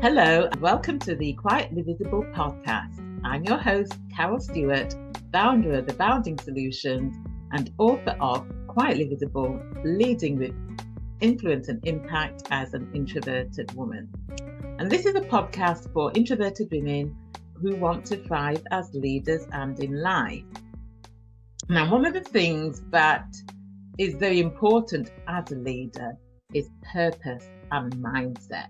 Hello, and welcome to the Quietly Visible podcast. I'm your host, Carol Stewart, founder of The Bounding Solutions and author of Quietly Visible, Leading with Influence and Impact as an Introverted Woman. And this is a podcast for introverted women who want to thrive as leaders and in life. Now, one of the things that is very important as a leader is purpose and mindset.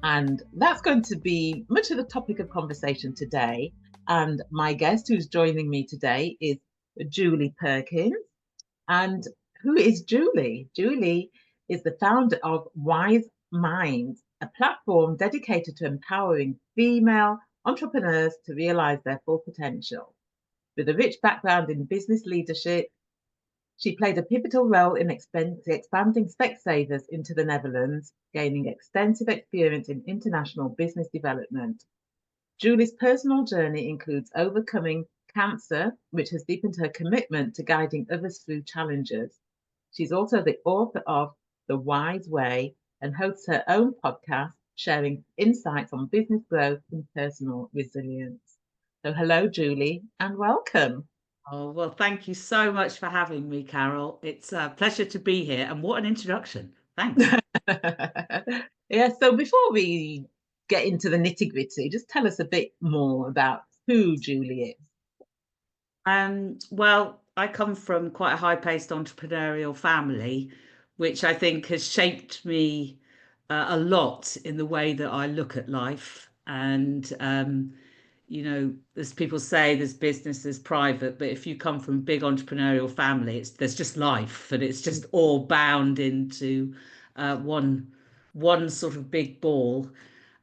And that's going to be much of the topic of conversation today. And my guest who's joining me today is Julie Perkins. And who is Julie? Julie is the founder of Wyseminds, a platform dedicated to empowering female entrepreneurs to realize their full potential. With a rich background in business leadership, she played a pivotal role in expanding Specsavers into the Netherlands, gaining extensive experience in international business development. Julie's personal journey includes overcoming cancer, which has deepened her commitment to guiding others through challenges. She's also the author of The Wise Way and hosts her own podcast, sharing insights on business growth and personal resilience. So, hello, Julie, and welcome. Oh, well, thank you so much for having me, Carol. It's a pleasure to be here. And what an introduction. Thanks. Yeah, so before we get into the nitty-gritty, just tell us a bit more about who Julie is. Well, I come from quite a high-paced entrepreneurial family, which I think has shaped me a lot in the way that I look at life. As people say, there's business, there's private, but if you come from a big entrepreneurial family, there's just life, and it's just all bound into one sort of big ball.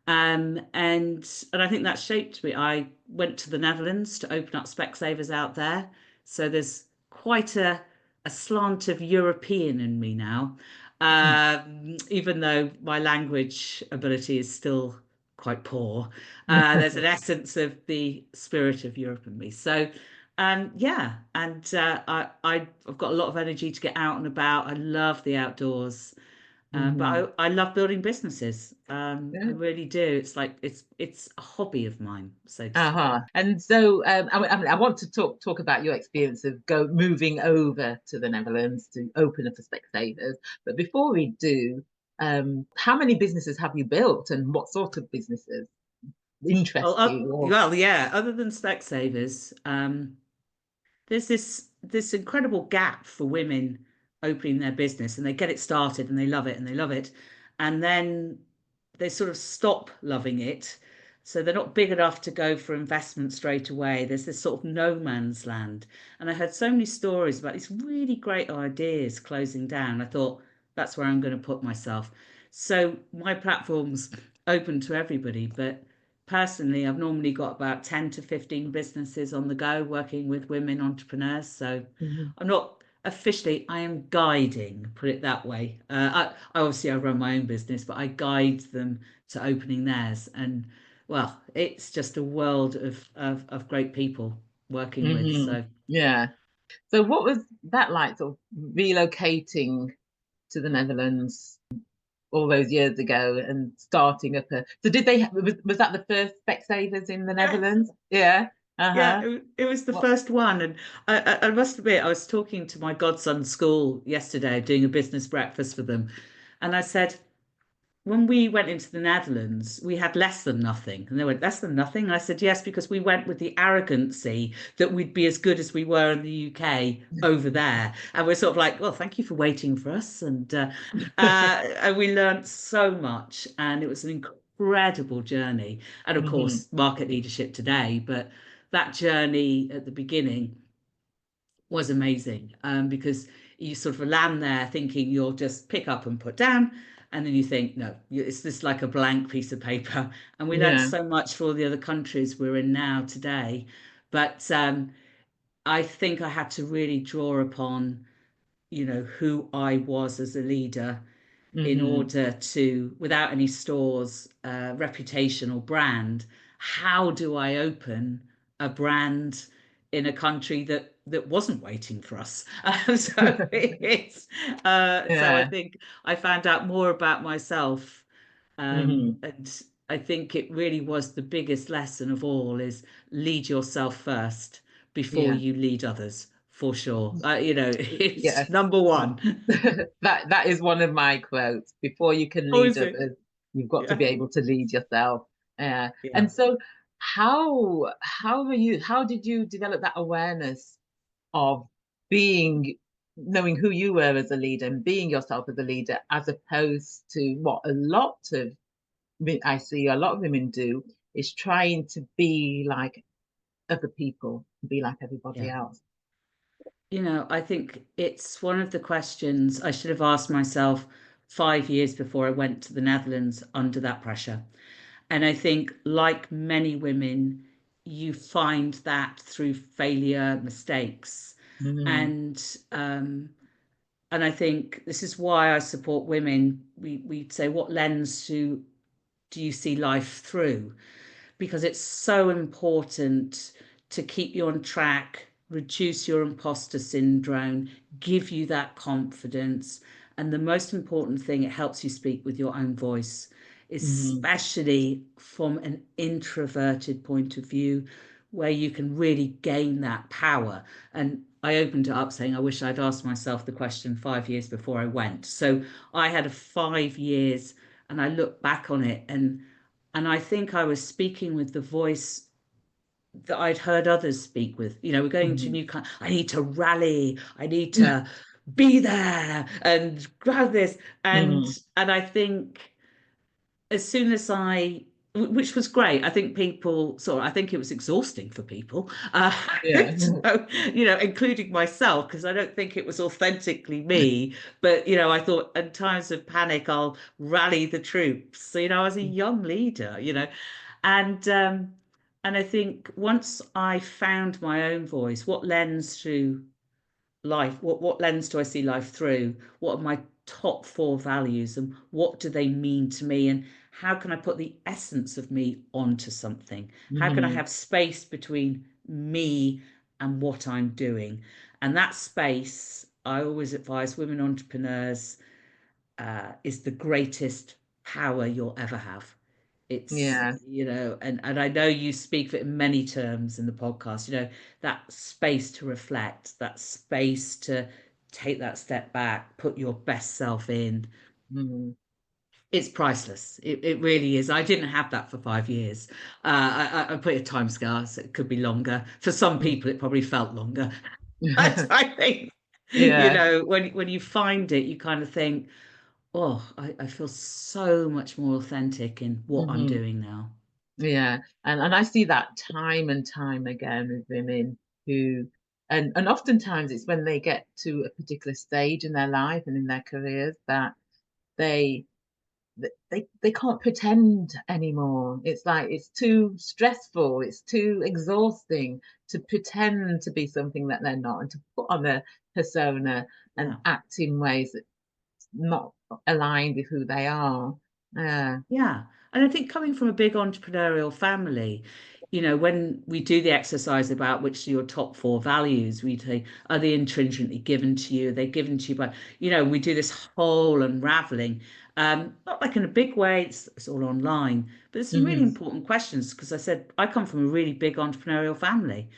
And I think that shaped me. I went to the Netherlands to open up Specsavers out there, so there's quite a slant of European in me now, even though my language ability is still quite poor. There's an essence of the spirit of Europe in me. So, yeah, and I've got a lot of energy to get out and about. I love the outdoors. Mhm. But I love building businesses. I Yeah. really do. It's like it's a hobby of mine, so to speak. Uh-huh. And so I want to talk about your experience of moving over to the Netherlands to open up a Specsavers. But before we do, how many businesses have you built and what sort of businesses interest you? Or Well, yeah. Other than Specsavers, there's this incredible gap for women opening their business, and they get it started and they love it and they love it, and then they sort of stop loving it. So they're not big enough to go for investment straight away. There's this sort of no man's land. And I heard so many stories about these really great ideas closing down. I thought that's where I'm going to put myself. So my platform's open to everybody, but personally, I've normally got about 10 to 15 businesses on the go working with women entrepreneurs. So Mhm. I'm not officially, I am guiding, put it that way. I obviously I run my own business, but I guide them to opening theirs. And well, it's just a world of great people working with. Mhm. So Yeah. So what was that like, sort of relocating to the Netherlands all those years ago and starting up a so did they was that the first Specsavers in the yes, Netherlands? Yeah. yeah, Uh-huh. it was the What? first one. And I must admit, I was talking to my godson's school yesterday, doing a business breakfast for them. And I said, when we went into the Netherlands, we had less than nothing. And they went, less than nothing? And I said, yes, because we went with the arrogancy that we'd be as good as we were in the UK over there. And we're sort of like, well, thank you for waiting for us. And we learned so much. And it was an incredible journey. And of Hmm. course, market leadership today. But that journey at the beginning was amazing, because you sort of land there thinking you'll just pick up and put down, and then you think, no, it's just like a blank piece of paper. And we learned Yeah. so much for all the other countries we're in now today. But I think I had to really draw upon, who I was as a leader in Hmm. order to, without any stores, reputation or brand, how do I open a brand in a country that wasn't waiting for us? So I Yeah. think I found out more about myself, Hmm. and I think it really was the biggest lesson of all is lead yourself first before Yeah. you lead others, for sure. It's Yes. number one. That is one of my quotes. Before you can Oh, lead is it? others, you've got to Yeah. be able to lead yourself. Yeah. And so how did you develop that awareness of being knowing who you were as a leader and being yourself as a leader, as opposed to what a lot of I see a lot of women do, is trying to be like other people, be like everybody Yeah. else. I think it's one of the questions I should have asked myself 5 years before I went to the Netherlands under that pressure. And I think, like many women, you find that through failure, mistakes, Mm, and um, and I think this is why I support women. We say, what lens do you see life through? Because it's so important to keep you on track, reduce your imposter syndrome, give you that confidence. And the most important thing, it helps you speak with your own voice, mm, especially from an introverted point of view, where you can really gain that power. And I opened it up saying, I wish I'd asked myself the question 5 years before I went. So I had a 5 years and I look back on it and I think I was speaking with the voice that I'd heard others speak with. We're going to mm, new kind. I need to rally. I need to be there and grab this. And mm, and I think as soon as which was great. I think I think it was exhausting for people. yeah. So, including myself, because I don't think it was authentically me. But, I thought in times of panic, I'll rally the troops. So, I was a young leader, and and I think once I found my own voice, what lens through life, what lens do I see life through? What are my top four values and what do they mean to me? And how can I put the essence of me onto something? How can I Mm, have space between me and what I'm doing? And that space, I always advise women entrepreneurs, is the greatest power you'll ever have. It's, yeah. and I know you speak of it in many terms in the podcast, that space to reflect, that space to take that step back, put your best self in. Mm, It's priceless. It really is. I didn't have that for 5 years. I put a time scale, so it could be longer. For some mm. people, it probably felt longer. But I think, Yeah. when you find it, you kind of think, oh, I feel so much more authentic in what I'm Hmm. doing now. Yeah. And I see that time and time again with women who and oftentimes it's when they get to a particular stage in their life and in their careers that they they can't pretend anymore. It's like it's too stressful, it's too exhausting to pretend to be something that they're not and to put on a persona and Yeah. act in ways that not aligned with who they are. Yeah. Yeah. And I think coming from a big entrepreneurial family, when we do the exercise about which are your top four values, we say, are they intrinsically given to you? Are they given to you by, we do this whole unraveling. Not like in a big way, it's all online, but there's some really Hmm. important questions because I said I come from a really big entrepreneurial family.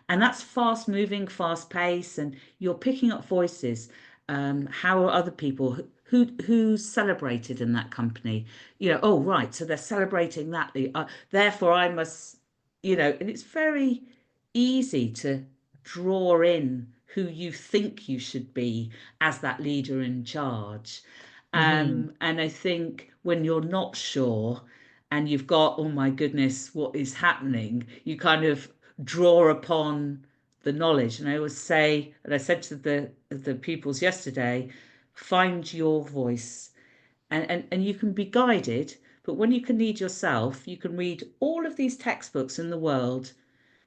And that's fast moving, fast pace, and you're picking up voices. How are other people who's celebrated in that company? Oh, right, so they're celebrating that. Therefore, I must, and it's very easy to draw in who you think you should be as that leader in charge. Hmm. And I think when you're not sure and you've got, oh my goodness, what is happening, you kind of draw upon the knowledge. And I always say, and I said to the pupils yesterday, find your voice and you can be guided, but when you can lead yourself, you can read all of these textbooks in the world,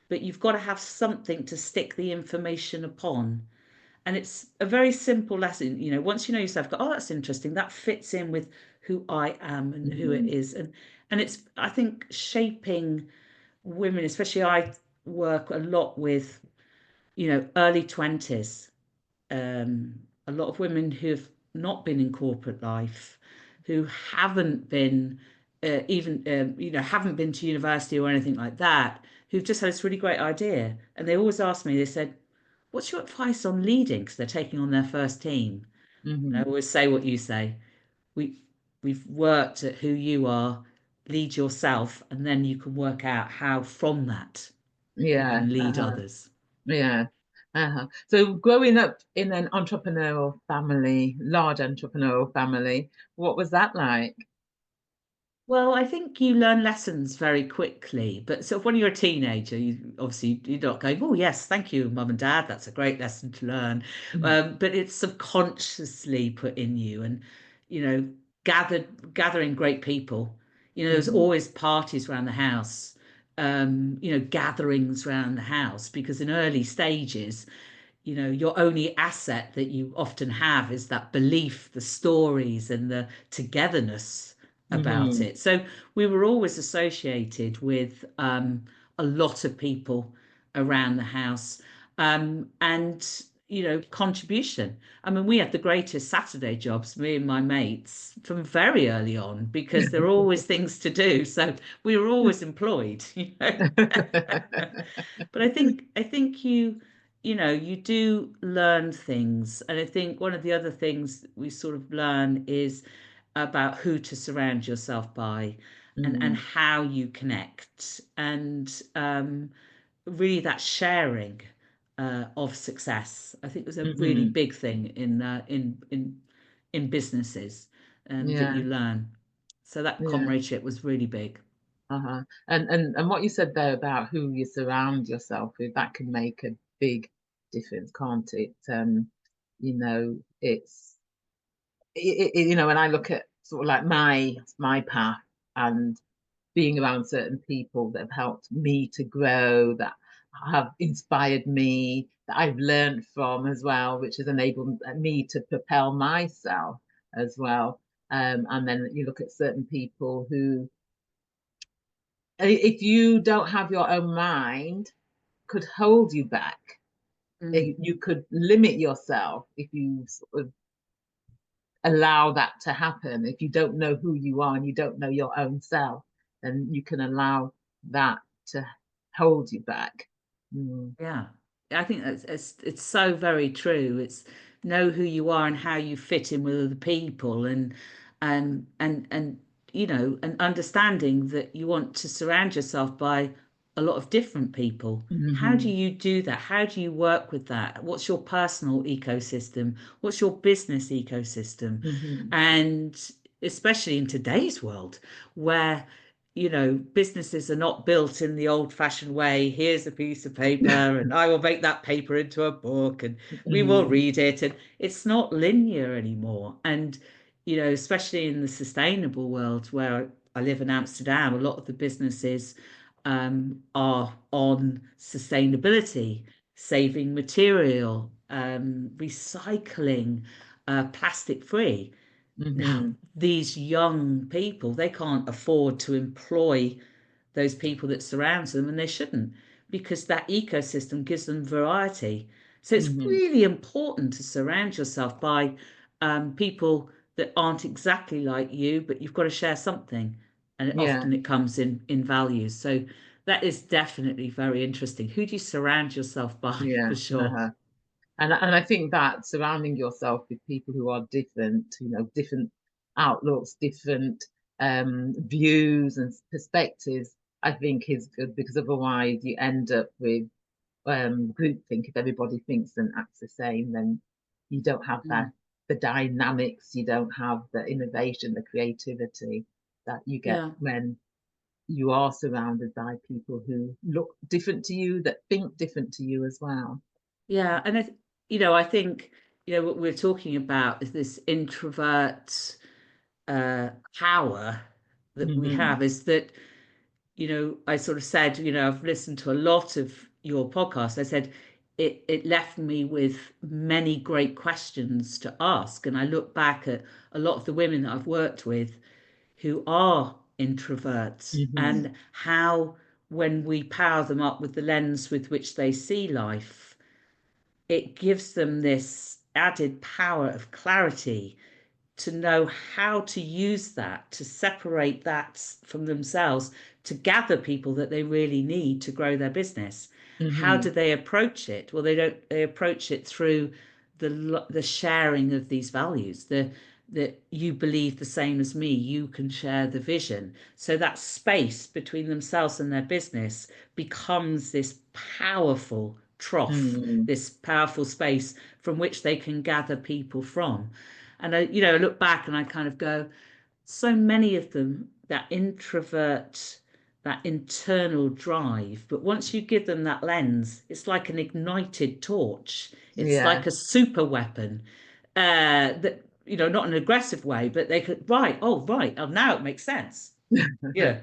but you've got to have something to stick the information upon. And it's a very simple lesson. Once you know yourself, go, oh, that's interesting. That fits in with who I am and who it Hmm. is. And it's, I think, shaping women, especially I work a lot with, early 20s, a lot of women who've not been in corporate life, who haven't been even haven't been to university or anything like that, who've just had this really great idea, and they always ask me. They said, "What's your advice on leading?" Because they're taking on their first team. And I Hmm. always say what you say. We we've worked at who you are, lead yourself, and then you can work out how from that you Yeah. can lead Uh-huh. others. Yeah. Uh-huh. So growing up in an entrepreneurial family, large entrepreneurial family, what was that like? Well, I think you learn lessons very quickly, but sort of when you're a teenager, you obviously you're not going, "Oh yes, thank you, mum and dad. That's a great lesson to learn," Mhm. but it's subconsciously put in you, and you know, gathering great people. There's Mhm. always parties around the house, gatherings around the house because in early stages your only asset that you often have is that belief, the stories, and the togetherness about Mhm. it. So we were always associated with a lot of people around the house, and contribution. I mean, we had the greatest Saturday jobs, me and my mates, from very early on because there were always things to do. So we were always employed. But I think you do learn things, and I think one of the other things we sort of learn is about who to surround yourself by, and Mhm. how you connect, and really that sharing of success. I think was a really Mhm. big thing in businesses, that Yeah. you learn. So that Yeah. comradeship was really big. Uh-huh. And what you said there about who you surround yourself with, that can make a big difference, can't it? It's when I look at sort of like my path and being around certain people that have helped me to grow, that have inspired me, that I've learned from as well, which has enabled me to propel myself as well. And then you look at certain people who, if you don't have your own mind, could hold you back. Mm. You could limit yourself if you sort of allow that to happen. If you don't know who you are and you don't know your own self, then you can allow that to hold you back. Mm. Yeah, I think it's so very true. It's know who you are and how you fit in with other people, and and understanding that you want to surround yourself by a lot of different people. How do Hmm. you do that? How do you work with that? What's your personal ecosystem? What's your business ecosystem? Hmm. And especially in today's world, where businesses are not built in the old-fashioned way. Here's a piece of paper, and I will make that paper into a book, and we will Hmm. read it. And it's not linear anymore. And, especially in the sustainable world where I live in Amsterdam, a lot of the businesses are on sustainability, saving material, recycling, plastic free. Now, Hmm. these young people, they can't afford to employ those people that surround them, and they shouldn't, because that ecosystem gives them variety. So it's Hmm. really important to surround yourself by people that aren't exactly like you, but you've got to share something. And Yeah, often it comes in values. So that is definitely very interesting. Who do you surround yourself by, yeah. for sure? Uh-huh. And I think that surrounding yourself with people who are different, different outlooks, different views and perspectives, I think is good, because otherwise you end up with groupthink. If everybody thinks and acts the same, then you don't have Mm, the dynamics, you don't have the innovation, the creativity that you get yeah. when you are surrounded by people who look different to you, that think different to you as well. Yeah, and I think what we're talking about is this introvert power that we Hmm. have. Is that I sort of said I've listened to a lot of your podcast. I said it left me with many great questions to ask, and I look back at a lot of the women that I've worked with who are introverts, Hmm. and how when we power them up with the lens with which they see life, it gives them this added power of clarity, to know how to use that, to separate that from themselves, to gather people that they really need to grow their business. How Hmm. do they approach it? Well, they approach it through the sharing of these values, the that you believe the same as me, you can share the vision. So that space between themselves and their business becomes this powerful trough, Mm. this powerful space from which they can gather people from. And I look back and I kind of go, so many of them, that introvert, that internal drive, but once you give them that lens, it's like an ignited torch. It's Yeah. like a super weapon, that, not in an aggressive way, but they could, right, oh, right, oh, now it makes sense. Yeah,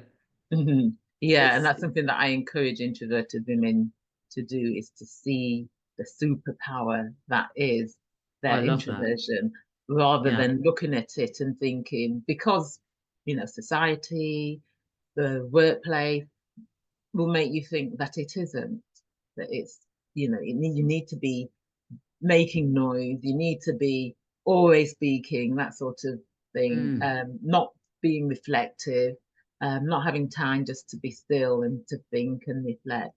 Hmm. Yeah, and it's, that's something that I encourage introverted women to do is to see the superpower that is I their love that. introversion rather Yeah. than looking at it and thinking because society, the workplace will make you think that it isn't, that it's you need to be making noise, you need to be always speaking, that sort of thing, Mm. not being reflective, not having time just to be still and to think and reflect.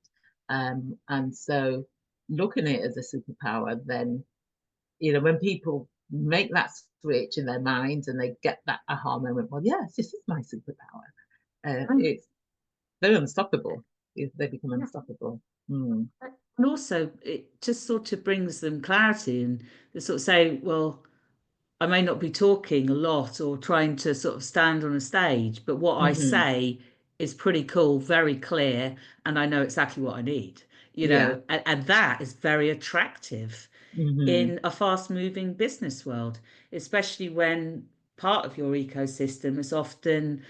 And so looking at it as a superpower, then, when people make that switch in their minds and they get that aha moment, well, yes, this is my superpower. And, It's they're unstoppable. They become unstoppable. Mm. and also, it just sort of brings them clarity, and they sort of say, well, I may not be talking a lot or trying to sort of stand on a stage, but what I Hmm. say is pretty cool, very clear, and I know exactly what I need, Yeah. and that is very attractive Hmm. in a fast-moving business world, especially when part of your ecosystem is often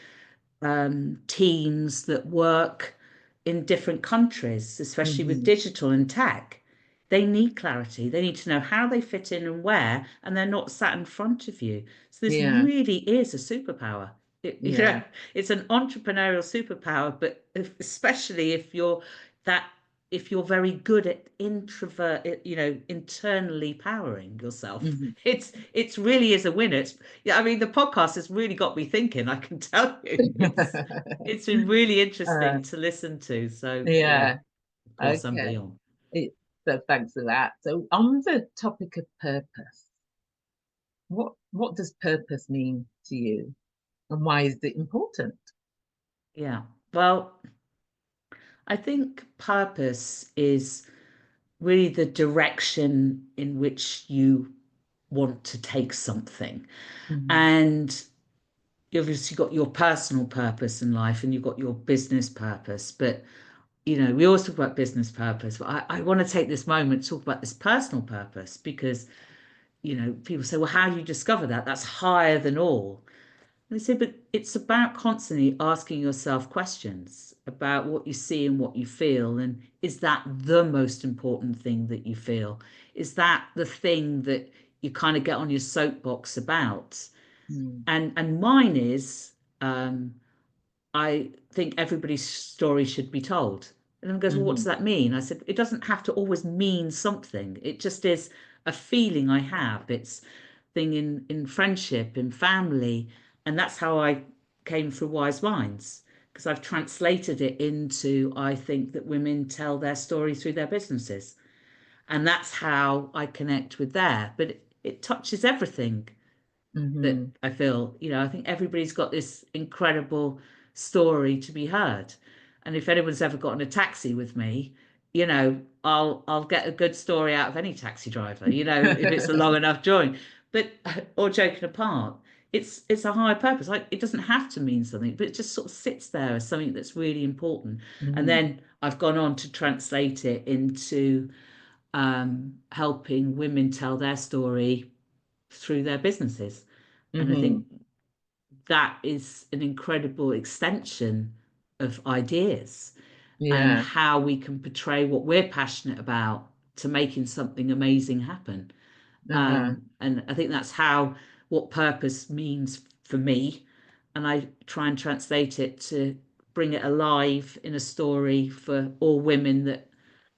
teams that work in different countries, especially with Hmm. digital and tech. They need clarity. They need to know how they fit in and where, and they're not sat in front of you. So this Yeah. really is a superpower. It, you Yeah. know, it's an entrepreneurial superpower, but especially that if you're very good at internally powering yourself, Hmm. it's really is a winner. Yeah, I mean, the podcast has really got me thinking, I can tell you. It's been really uh, interesting to listen to. So yeah, yeah. across and Okay. beyond. It, so thanks for that. So on the topic of purpose, what does purpose mean to you, and why is it important? Yeah. Well, I think purpose is really the direction in which you want to take something. Hmm. And you've obviously got your personal purpose in life and you've got your business purpose. But, we always talk about business purpose, but I want to take this moment to talk about this personal purpose because, people say, well, how do you discover that? That's higher than all. And I say, but it's about constantly asking yourself questions about what you see and what you feel. And is that the most important thing that you feel? Is that the thing that you kind of get on your soapbox about? Mm. And mine is, um, I think everybody's story should be told. And then goes, well, what does Hmm. that mean? I said, it doesn't have to always mean something. It just is a feeling I have. It's thing in friendship, in family, and that's how I came through Wise Minds because I've translated it into I think that women tell their story through their businesses, and that's how I connect with there. But it touches everything that Hmm. I feel, I think everybody's got this incredible story to be heard. And if anyone's ever got in a taxi with me, I'll get a good story out of any taxi driver, if it's a long enough journey. But or joking apart, it's a higher purpose. Like it doesn't have to mean something, but it just sort of sits there as something that's really important. And Hmm. then I've gone on to translate it into helping women tell their story through their businesses. And I think Hmm. that is an incredible extension of ideas and Yeah. how we can portray what we're passionate about to making something amazing happen. Uh-huh. And I think that's how what purpose means for me. And I try and translate it to bring it alive in a story for all women that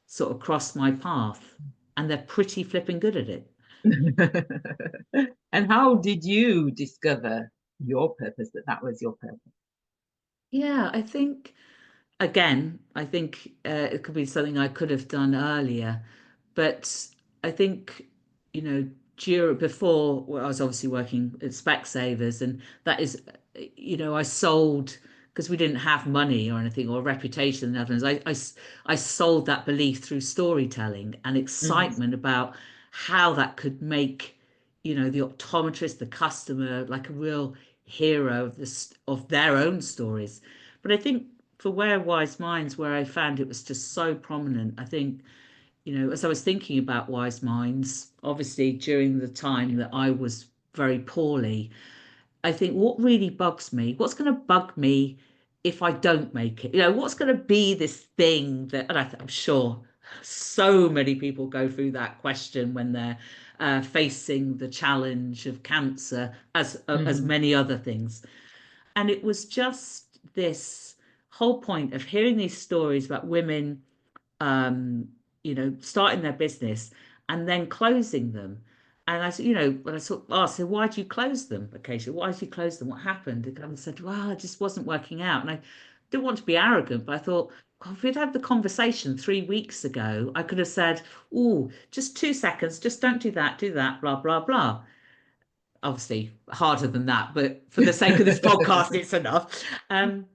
sort of cross my path. And they're pretty flipping good at it. And how did you discover your purpose, that that was your purpose? Yeah, I think again, I think it could be something I could have done earlier, but I think, during before well, I was obviously working at Specsavers, and that is, I sold because we didn't have money or anything or a reputation in the Netherlands. I sold that belief through storytelling and Mm-hmm. excitement about how that could make, the optometrist, the customer, like a real hero of this of their own stories. But I think for where Wise Minds, where I found it was just so prominent, I think, as I was thinking about Wise Minds, obviously during the time that I was very poorly, I think what really bugs me, what's going to bug me if I don't make it? What's going to be this thing that, and I'm sure so many people go through that question when they're facing the challenge of cancer, as Mm-hmm. many other things. And it was just this whole point of hearing these stories about women, um, starting their business and then closing them. And I said, when I sort of asked, so why do you close them occasionally? Why did you close them? What happened? And I said, well, it just wasn't working out. And I didn't want to be arrogant, but I thought, well, if we'd had the conversation 3 weeks ago, I could have said, oh, just 2 seconds, just don't do that, blah, blah, blah. Obviously harder than that, but for the sake of this podcast, it's enough. Um,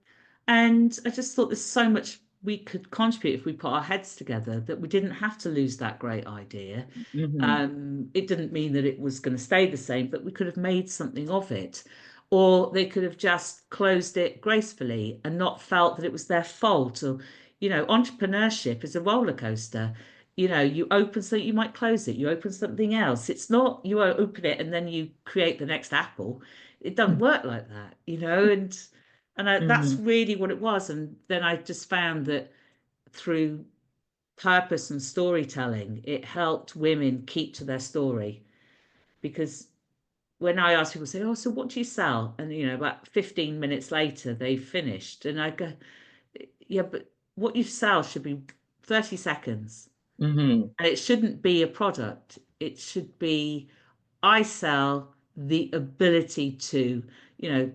and I just thought there's so much we could contribute if we put our heads together, that we didn't have to lose that great idea. Mm-hmm. It didn't mean that it was going to stay the same, but we could have made something of it. Or they could have just closed it gracefully and not felt that it was their fault. Or, entrepreneurship is a roller coaster. You open something, you might close it, you open something else. It's not you open it and then you create the next Apple. It doesn't work like that, that's Mm-hmm. really what it was. And then I just found that through purpose and storytelling, it helped women keep to their story. Because when I ask people, say, "Oh, so what do you sell?" And about 15 minutes later, they've finished, and I go, "Yeah, but what you sell should be 30 seconds, Mm-hmm. and it shouldn't be a product. It should be I sell the ability to, you know,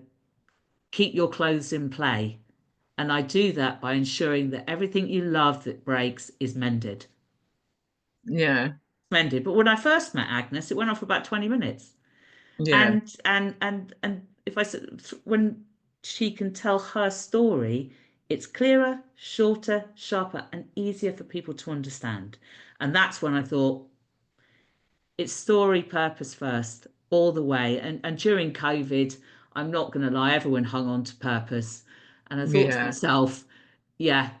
keep your clothes in play." And I do that by ensuring that everything you love that breaks is mended. Yeah. Mended. But when I first met Agnes, it went on for about 20 minutes. Yeah. And if I said when she can tell her story, it's clearer, shorter, sharper, and easier for people to understand. And that's when I thought it's story purpose first all the way. And during COVID, I'm not going to lie, everyone hung on to purpose. And I thought to Yeah. myself, yeah,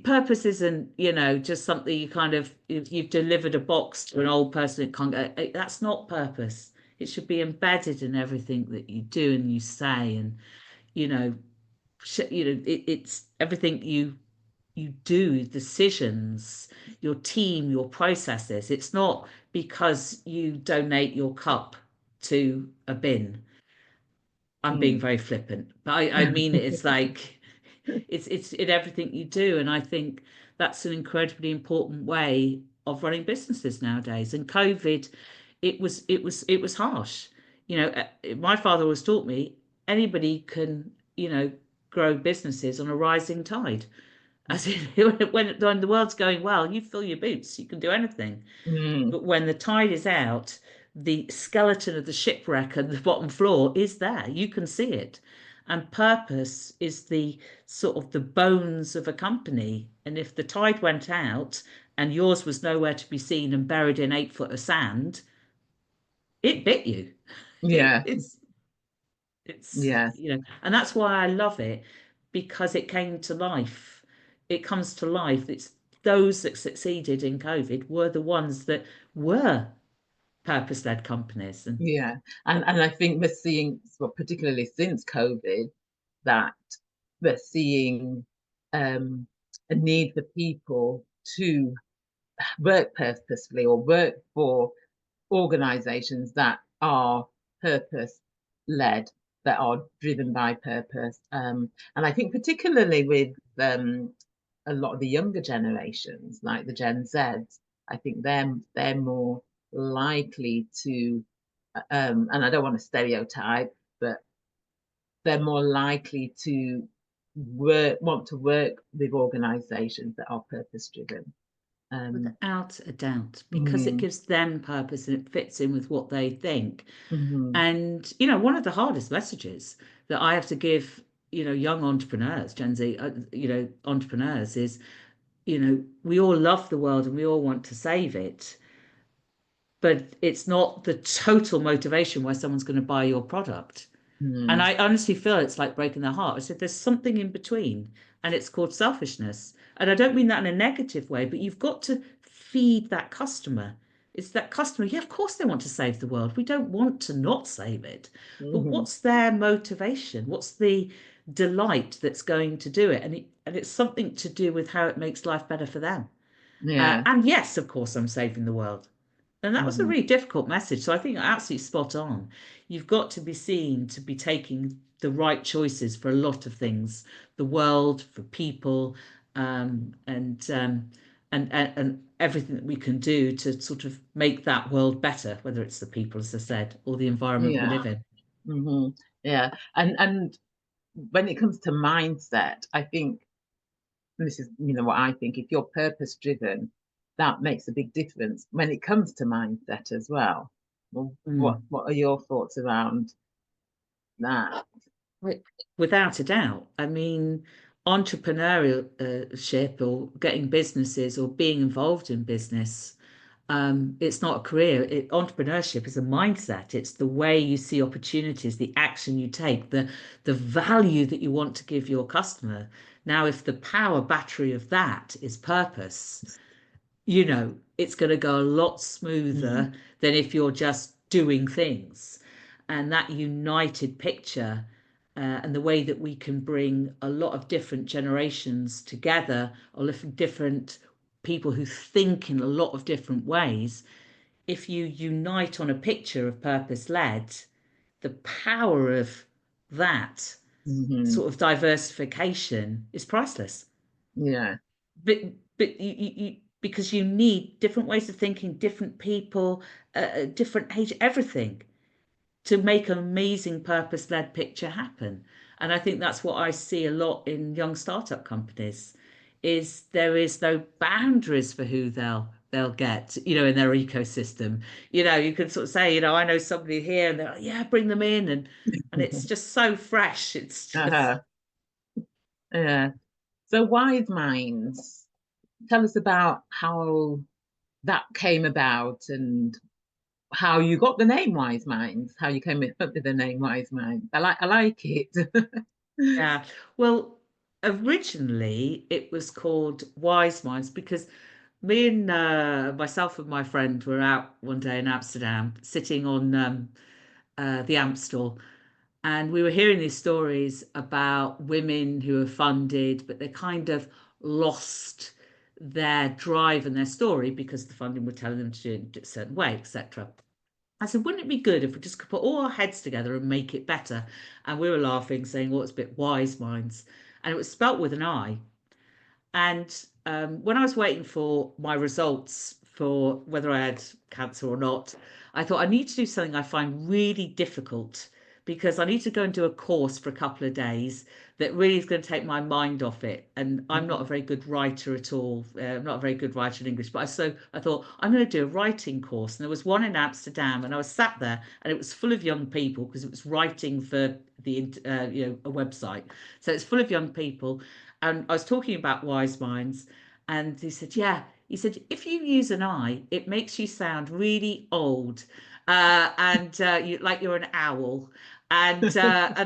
purpose isn't, just something you kind of, you've delivered a box to an old person that can't go. That's not purpose. It should be embedded in everything that you do and you say. And, you know, it's everything you do, decisions, your team, your processes. It's not because you donate your cup to a bin. I'm being Mm. very flippant, but I mean it. It's like it's in everything you do, and I think that's an incredibly important way of running businesses nowadays. And COVID, it was harsh. My father always taught me anybody can, grow businesses on a rising tide. As in, when the world's going well, you fill your boots, you can do anything. Mm. But when the tide is out, the skeleton of the shipwreck and the bottom floor is there. You can see it. And purpose is the sort of the bones of a company. And if the tide went out and yours was nowhere to be seen and buried in 8 foot of sand, it bit you. Yeah. It's it's Yes. and that's why I love it, because it came to life. It comes to life. It's those that succeeded in COVID were the ones that were purpose-led companies. And Yeah. And I think we're seeing, well, particularly since COVID, that we're seeing a need for people to work purposefully or work for organizations that are purpose led, that are driven by purpose. And I think particularly with a lot of the younger generations, like the Gen Zs, I think they're more likely to and I don't want to stereotype, but they're more likely to want to work with organisations that are purpose driven. Without a doubt, because it Mm-hmm, gives them purpose and it fits in with what they think. mm-hmm, And, you know, one of the hardest messages that I have to give, you know, young entrepreneurs, Gen Z, you know, entrepreneurs is, you know, we all love the world and we all want to save it, but it's not the total motivation why someone's going to buy your product. And mm-hmm, I honestly feel it's like breaking their heart. I said, there's something in between, and it's called selfishness. And I don't mean that in a negative way, but you've got to feed that customer. It's that customer, yeah, of course they want to save the world. We don't want to not save it. But mm-hmm. what's their motivation? What's the delight that's going to do it? And it's something to do with how it makes life better for them. Yeah. And yes, of course, I'm saving the world. And that was a Mm-hmm. really difficult message. So I think you're absolutely spot on. You've got to be seen to be taking the right choices for a lot of things, the world, for people, um, and um, and everything that we can do to sort of make that world better, whether it's the people, as I said, or the environment we Yeah. live in. Mm-hmm. Yeah. And when it comes to mindset, I think, and this is, what I think, if you're purpose driven, that makes a big difference when it comes to mindset as well. Well, what Mm. what are your thoughts around that? Wi- Without a doubt. I mean, entrepreneurship or getting businesses or being involved in business, it's not a career. Entrepreneurship is a mindset. It's the way you see opportunities, the action you take, the value that you want to give your customer. Now, if the power battery of that is purpose, you know, it's going to go a lot Mm-hmm. smoother than if you're just doing things. And that united picture, and the way that we can bring a lot of different generations together, or different people who think in a lot of different ways, if you unite on a picture of purpose led, the power of that Mm-hmm. sort of diversification is priceless. Yeah. but but because you need different ways of thinking, different people, different age, everything to make an amazing purpose-led picture happen. And I think that's what I see a lot in young startup companies, is there is no boundaries for who they'll get, you know, in their ecosystem. You know, you can sort of say, you know, I know somebody here, and they're like, yeah, bring them in, and it's just so fresh. It's just Uh-huh. Yeah. So wise minds, tell us about how that came about and how you got the name Wise Minds, how you came up with the name Wise Minds. I like it. Yeah. Well, originally it was called Wyseminds because me and myself and my friend were out one day in Amsterdam, sitting on the Amstel, and we were hearing these stories about women who are funded, but they kind of lost their drive and their story because the funding were telling them to do it a certain way, etc. I said, wouldn't it be good if we just could put all our heads together and make it better? And we were laughing, saying, well, it's a bit wise minds. And it was spelt with an I. And when I was waiting for my results for whether I had cancer or not, I thought I need to do something I find really difficult because I need to go and do a course for a couple of days that really is going to take my mind off it. And I'm not a Mhm. very good writer at all. I'm not a very good writer in English, but I thought I'm going to do a writing course. And there was one in Amsterdam, and I was sat there, and it was full of young people because it was writing for a website. So it's full of young people, and I was talking about wise minds, and he said, "Yeah." He said, "If you use an I, it makes you sound really old, and like you're an owl." And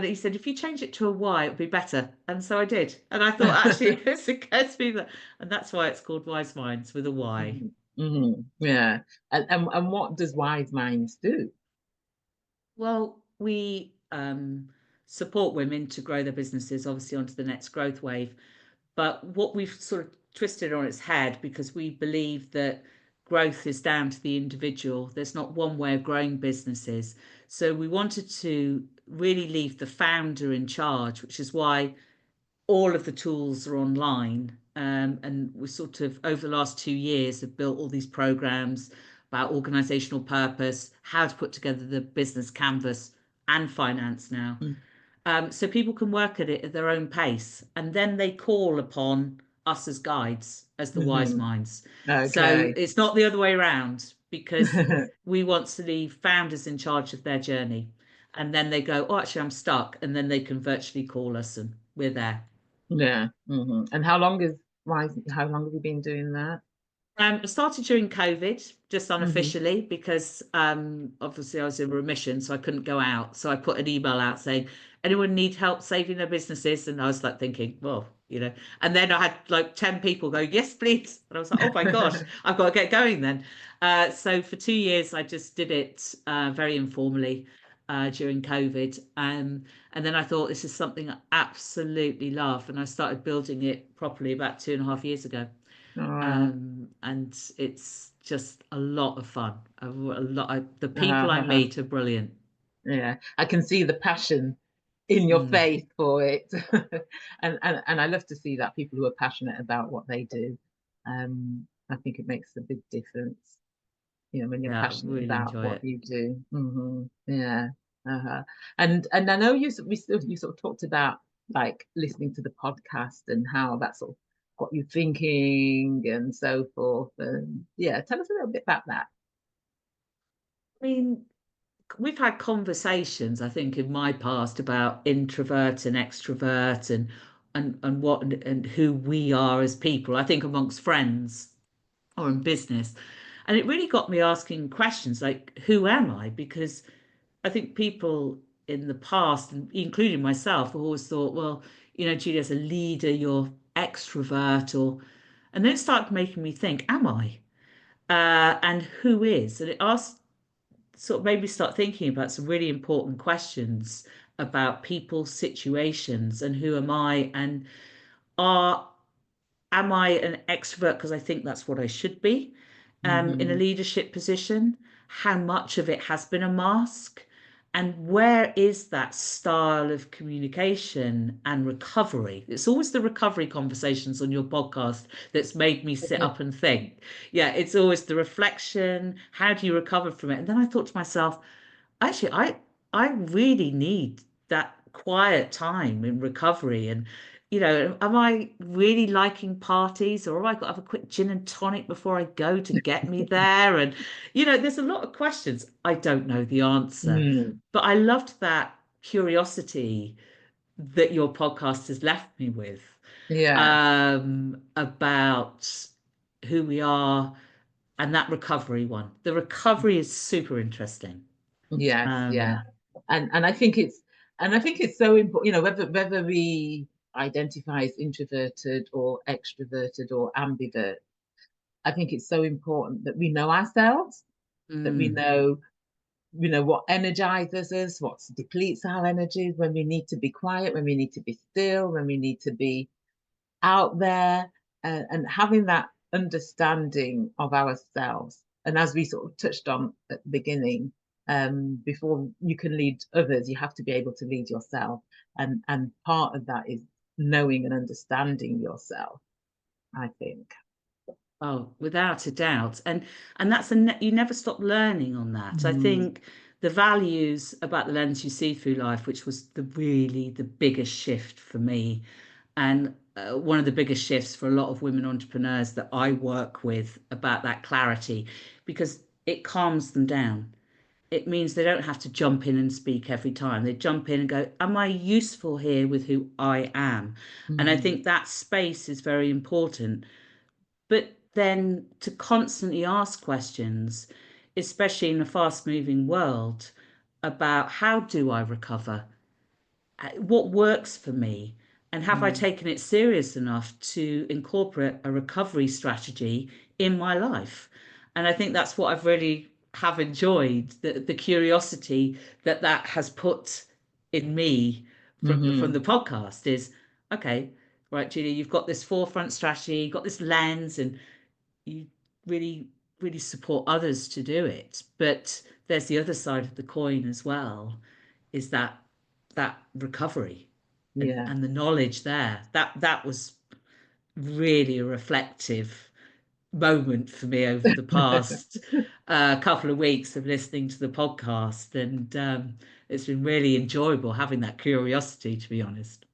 he said, "If you change it to a Y, it'd be better." And so I did. And I thought, actually, it's occurred to me that, and that's why it's called Wise Minds with a Y. Mhm. Mhm. Yeah. And what does Wise Minds do? Well, we support women to grow their businesses, obviously, onto the next growth wave. But what we've sort of twisted on its head because we believe that growth is down to the individual. There's not one way of growing businesses. So we wanted to really leave the founder in charge, which is why all of the tools are online. And we sort of, over the last 2 years, have built all these programs, about organizational purpose, how to put together the business canvas and finance now. So people can work at it at their own pace, and then they call upon us as guides, as the wise Mm-hmm. minds. So Okay. it's not the other way around, because we want to leave founders in charge of their journey. And then they go, oh, actually, I'm stuck. And then they can virtually call us and we're there. Yeah. And how long have you been doing that? I started during COVID, just Hmm. unofficially, because obviously I was in remission, so I couldn't go out. So I put an email out saying, anyone need help saving their businesses? And I was like thinking, well, and then I had like 10 people go, yes, please. And I was like, oh my gosh, I've got to get going then. So for 2 years, I just did it very informally during COVID. And then I thought this is something I absolutely love. And I started building it properly about 2.5 years ago. Oh, And it's just a lot of fun. The people I uh, meet are brilliant. yeah. I can see the passion in your Mm, face for it. And I love to see that people who are passionate about what they do. I think it makes a big difference, when you're yeah, I passionate really about enjoy what it. you do. Yeah. Uh-huh. And I know you sort of talked about like listening to the podcast and how that sort of got you thinking and so forth. And yeah, tell us a little bit about that. I mean, we've had conversations, I think, in my past about introvert and extrovert and what and who we are as people. I think amongst friends or in business, and it really got me asking questions like, who am I? Because I think people in the past, including myself, have always thought, well, Julie, as a leader, you're extrovert, and then it started making me think, am I? And who is? And it asked, sort of made me start thinking about some really important questions about people, situations, and who am I? And are am I an extrovert because I think that's what I should be in a Hmm. leadership position? How much of it has been a mask? And where is that style of communication and recovery? It's always the recovery conversations on your podcast that's made me sit up and think. Yeah, it's always the reflection. How do you recover from it? And then I thought to myself, actually, I really need that quiet time in recovery. And am I really liking parties, or have I got to have a quick gin and tonic before I go to get me there? And there's a lot of questions I don't know the answer, Mm. but I loved that curiosity that your podcast has left me with Yeah. about who we are, and that recovery one. The recovery is super interesting. Yes, yeah. Um, And I think it's so important, whether we identify as introverted or extroverted or ambivert. I think it's so important that we know ourselves, that we mm. know, what energizes us, what depletes our energies, when we need to be quiet, when we need to be still, when we need to be out there, and having that understanding of ourselves. And as we sort of touched on at the beginning, before you can lead others, you have to be able to lead yourself. And part of that is knowing and understanding yourself, I think. Oh, without a doubt. And that's you never stop learning on that. I Mm. think the values about the lens you see through life, which was the biggest shift for me, and one of the biggest shifts for a lot of women entrepreneurs that I work with, about that clarity, because it calms them down. It means they don't have to jump in and speak every time. They jump in and go, am I useful here with who I am? And I Mm. think that space is very important. But then to constantly ask questions, especially in a fast moving world, about how do I recover? What works for me? And have I Mm. taken it serious enough to incorporate a recovery strategy in my life? And I think that's what I've really have enjoyed, the curiosity that has put in me from the Hmm. podcast is, okay, right, Julie, you've got this forefront strategy, you've got this lens, and you really really support others to do it, but there's the other side of the coin as well, is that recovery and Yes. the knowledge there, that was really a reflective moment for me over the past couple of weeks of listening to the podcast, and it's been really enjoyable having that curiosity, to be honest.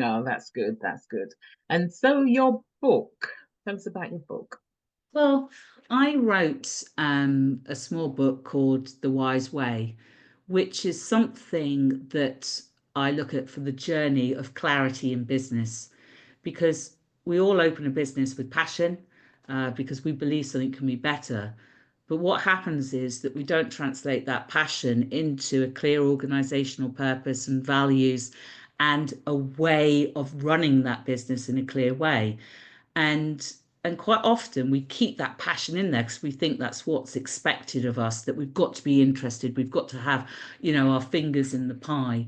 Oh, that's good. That's good. And so your book, tell us about your book. Well, I wrote a small book called The Wise Way, which is something that I look at for the journey of clarity in business, because we all open a business with passion, because we believe something can be better. But what happens is that we don't translate that passion into a clear organizational purpose and values and a way of running that business in a clear way. And and quite often we keep that passion in there because we think that's what's expected of us, that we've got to be interested, we've got to have, our fingers in the pie.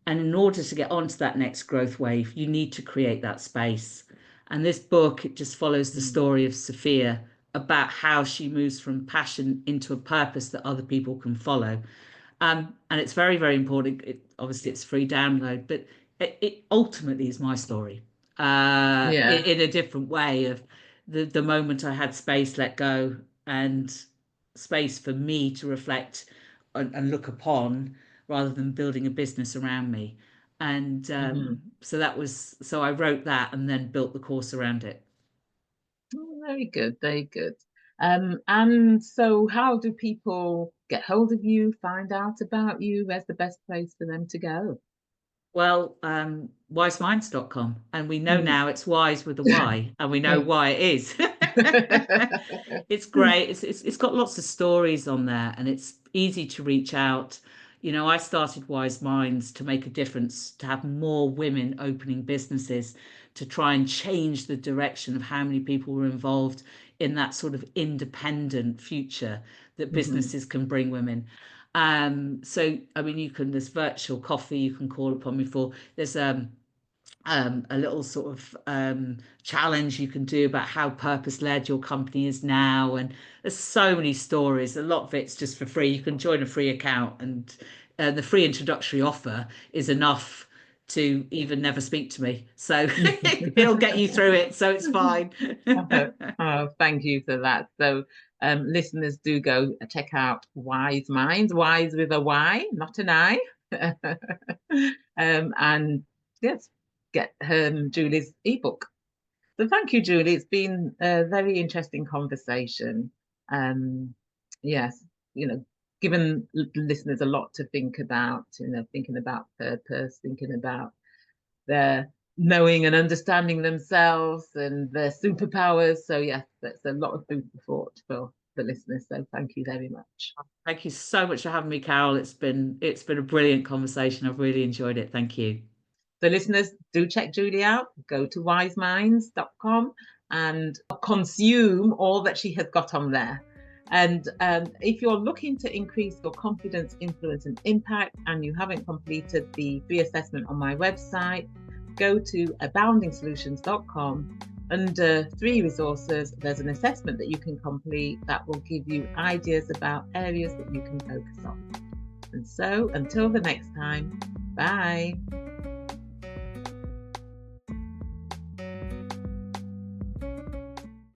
And in order to get onto that next growth wave, you need to create that space. And this book, it just follows the Mm. story of Sophia, about how she moves from passion into a purpose that other people can follow. And it's very, very important. Obviously, it's free download, but it ultimately is my story, Yeah. in a different way of the moment I had space, let go, and space for me to reflect and look upon, rather than building a business around me. And Hmm. so I wrote that and then built the course around it. Oh, very good. Very good. And so how do people get hold of you, find out about you? Where's the best place for them to go? Well, wiseminds.com, and we know Mm. now it's wise with a Y, and we know why it is. It's great. It's got lots of stories on there, and it's easy to reach out. I started Wise Minds to make a difference, to have more women opening businesses, to try and change the direction of how many people were involved in that sort of independent future that Hmm. businesses can bring women. So I mean, there's virtual coffee you can call upon me for. There's a little sort of challenge you can do about how purpose led your company is now. And there's so many stories. A lot of it's just for free. You can join a free account, and the free introductory offer is enough to even never speak to me. So it'll get you through it. So it's fine. Oh, oh, thank you for that. So, listeners, do go check out Wise Minds, Wise with a Y, not an I. And yes, get Julie's ebook. So, thank you, Julie. It's been a very interesting conversation. Um, yes, given listeners a lot to think about, thinking about purpose, thinking about their knowing and understanding themselves and their superpowers. So yes, that's a lot of food for thought for the listeners. So thank you very much. Thank you so much for having me, Carol. It's been a brilliant conversation. I've really enjoyed it. Thank you. So listeners, do check Julie out. Go to wiseminds.com and consume all that she has got on there. And if you're looking to increase your confidence, influence, and impact, and you haven't completed the free assessment on my website, go to aboundingsolutions.com. Under free resources, there's an assessment that you can complete that will give you ideas about areas that you can focus on. And so until the next time, bye.